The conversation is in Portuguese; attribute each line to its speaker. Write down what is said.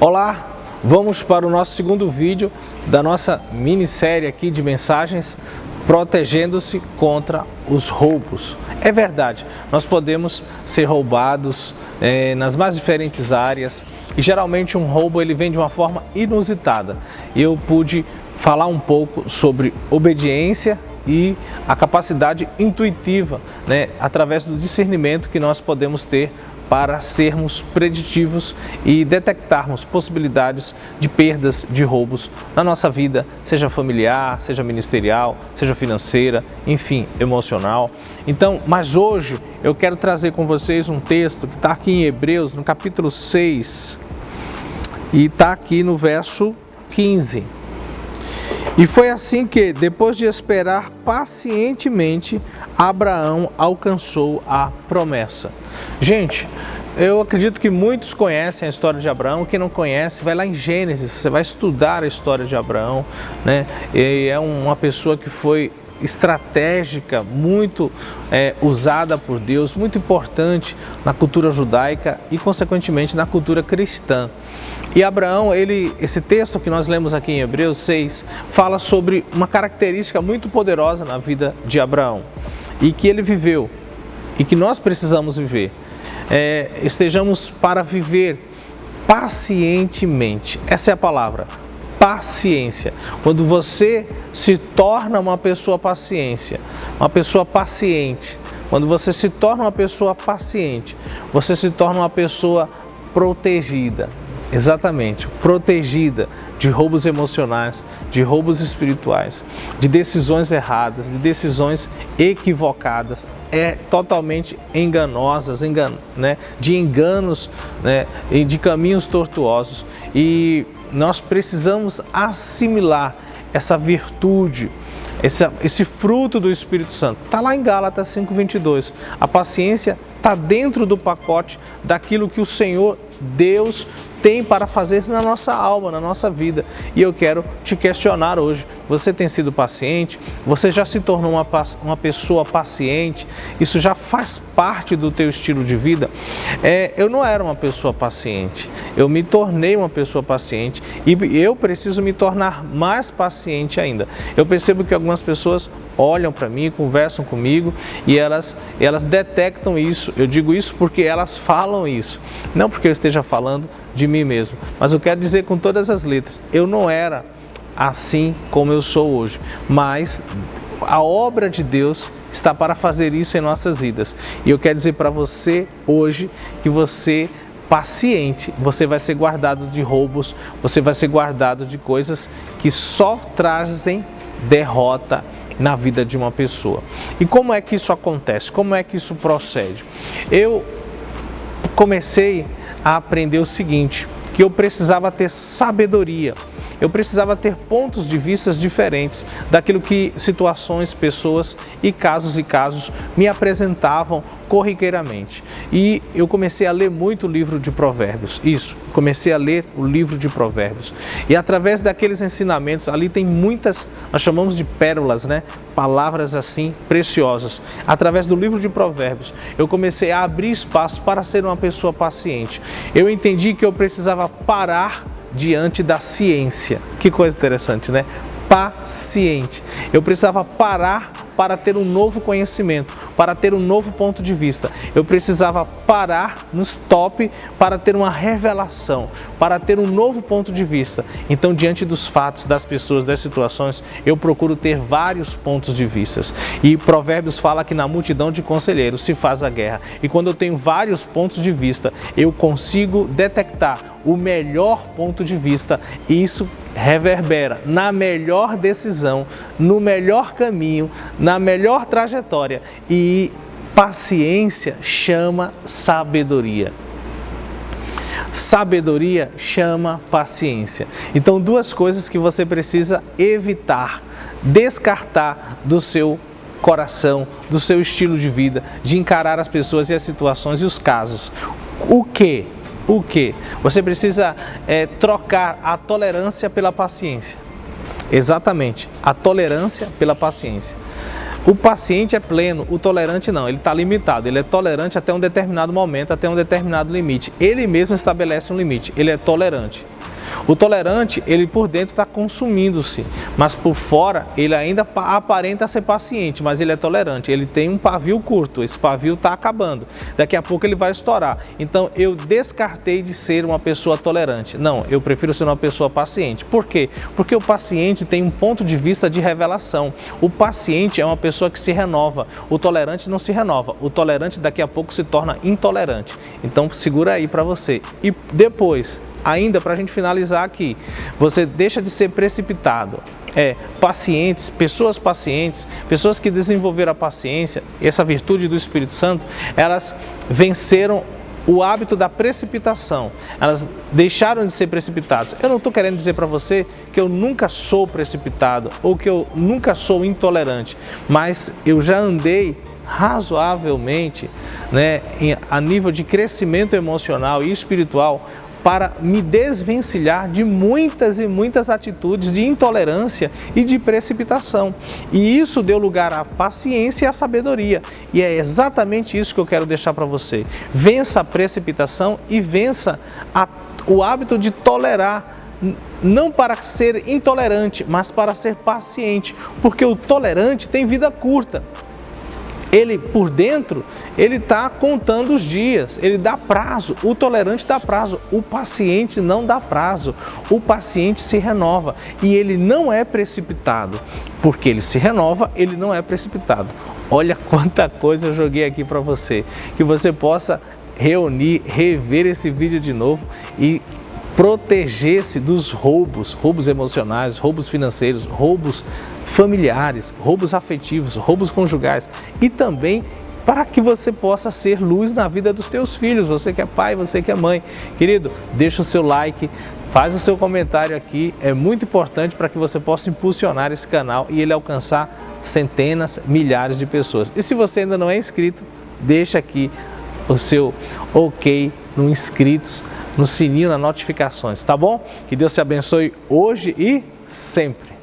Speaker 1: Olá, vamos para o nosso segundo vídeo da nossa minissérie aqui de mensagens protegendo-se contra os roubos. É verdade, nós podemos ser roubados nas mais diferentes áreas e geralmente um roubo ele vem de uma forma inusitada. Eu pude falar um pouco sobre obediência e a capacidade intuitiva, através do discernimento que nós podemos ter para sermos preditivos e detectarmos possibilidades de perdas, de roubos na nossa vida, seja familiar, seja ministerial, seja financeira, enfim, emocional. Então, mas hoje eu quero trazer com vocês um texto que está aqui em Hebreus, no capítulo 6, e está aqui no verso 15. E foi assim que, depois de esperar pacientemente, Abraão alcançou a promessa. Gente, eu acredito que muitos conhecem a história de Abraão. Quem não conhece, vai lá em Gênesis, você vai estudar a história de Abraão, E é uma pessoa que foi estratégica, muito usada por Deus, muito importante na cultura judaica e, consequentemente, na cultura cristã. E Abraão, esse texto que nós lemos aqui em Hebreus 6, fala sobre uma característica muito poderosa na vida de Abraão e que ele viveu e que nós precisamos viver. Estejamos para viver pacientemente. Essa é a palavra, paciência. Quando você se torna uma pessoa paciente, quando você se torna uma pessoa paciente, você se torna uma pessoa protegida. Exatamente, protegida de roubos emocionais, de roubos espirituais, de decisões erradas, de decisões equivocadas, totalmente enganosas, de enganos, e de caminhos tortuosos. E nós precisamos assimilar essa virtude, esse fruto do Espírito Santo. Está lá em Gálatas 5:22. A paciência está dentro do pacote daquilo que o Senhor Deus tem para fazer na nossa alma, na nossa vida. E eu quero te questionar hoje. Você tem sido paciente? Você já se tornou uma pessoa paciente? Isso já faz parte do teu estilo de vida? Eu não era uma pessoa paciente. Eu me tornei uma pessoa paciente e eu preciso me tornar mais paciente ainda. Eu percebo que algumas pessoas olham para mim, conversam comigo e elas detectam isso. Eu digo isso porque elas falam isso. Não porque eu esteja falando de mim mesmo, mas eu quero dizer com todas as letras, eu não era assim como eu sou hoje, mas a obra de Deus está para fazer isso em nossas vidas. E eu quero dizer para você hoje que você paciente, você vai ser guardado de roubos, você vai ser guardado de coisas que só trazem derrota na vida de uma pessoa. E como é que isso acontece? Como é que isso procede? Eu comecei a aprender o seguinte, que eu precisava ter sabedoria, eu precisava ter pontos de vista diferentes daquilo que situações, pessoas e casos me apresentavam corriqueiramente. E eu comecei a ler muito o livro de Provérbios, comecei a ler o livro de Provérbios. E através daqueles ensinamentos, ali tem muitas, nós chamamos de pérolas, palavras assim preciosas. Através do livro de Provérbios, eu comecei a abrir espaço para ser uma pessoa paciente. Eu entendi que eu precisava parar diante da ciência. Que coisa interessante, Paciente. Eu precisava parar para ter um novo conhecimento, para ter um novo ponto de vista. Eu precisava parar no stop para ter uma revelação, para ter um novo ponto de vista. Então, diante dos fatos, das pessoas, das situações, eu procuro ter vários pontos de vista. E Provérbios fala que na multidão de conselheiros se faz a guerra. E quando eu tenho vários pontos de vista, eu consigo detectar o melhor ponto de vista e isso reverbera na melhor decisão, no melhor caminho, na melhor trajetória. E paciência chama sabedoria. Sabedoria chama paciência. Então, duas coisas que você precisa evitar, descartar do seu coração, do seu estilo de vida, de encarar as pessoas e as situações e os casos. O quê? Você precisa trocar a tolerância pela paciência. Exatamente, a tolerância pela paciência. O paciente é pleno, o tolerante não, ele está limitado, ele é tolerante até um determinado momento, até um determinado limite. Ele mesmo estabelece um limite, ele é tolerante. O tolerante, ele por dentro está consumindo-se, mas por fora ele ainda aparenta ser paciente, mas ele é tolerante. Ele tem um pavio curto, esse pavio está acabando, daqui a pouco ele vai estourar. Então eu descartei de ser uma pessoa tolerante. Não, eu prefiro ser uma pessoa paciente. Por quê? Porque o paciente tem um ponto de vista de revelação. O paciente é uma pessoa que se renova, o tolerante não se renova. O tolerante daqui a pouco se torna intolerante. Então segura aí para você. E depois, ainda para a gente finalizar aqui, você deixa de ser precipitado. Pacientes, pessoas que desenvolveram a paciência, essa virtude do Espírito Santo, elas venceram o hábito da precipitação, elas deixaram de ser precipitados. Eu não estou querendo dizer para você que eu nunca sou precipitado ou que eu nunca sou intolerante, mas eu já andei razoavelmente, né, a nível de crescimento emocional e espiritual, para me desvencilhar de muitas e muitas atitudes de intolerância e de precipitação. E isso deu lugar à paciência e à sabedoria. E é exatamente isso que eu quero deixar para você. Vença a precipitação e vença o hábito de tolerar, não para ser intolerante, mas para ser paciente, porque o tolerante tem vida curta. Ele, por dentro, ele está contando os dias, ele dá prazo, o tolerante dá prazo, o paciente não dá prazo, o paciente se renova e ele não é precipitado, porque ele se renova, ele não é precipitado. Olha quanta coisa eu joguei aqui para você, que você possa reunir, rever esse vídeo de novo e proteger-se dos roubos emocionais, roubos financeiros, roubos familiares, roubos afetivos, roubos conjugais e também para que você possa ser luz na vida dos teus filhos, você que é pai, você que é mãe. Querido, deixa o seu like, faz o seu comentário aqui, é muito importante para que você possa impulsionar esse canal e ele alcançar centenas, milhares de pessoas. E se você ainda não é inscrito, deixa aqui o seu ok no inscritos, no sininho, nas notificações, tá bom? Que Deus te abençoe hoje e sempre.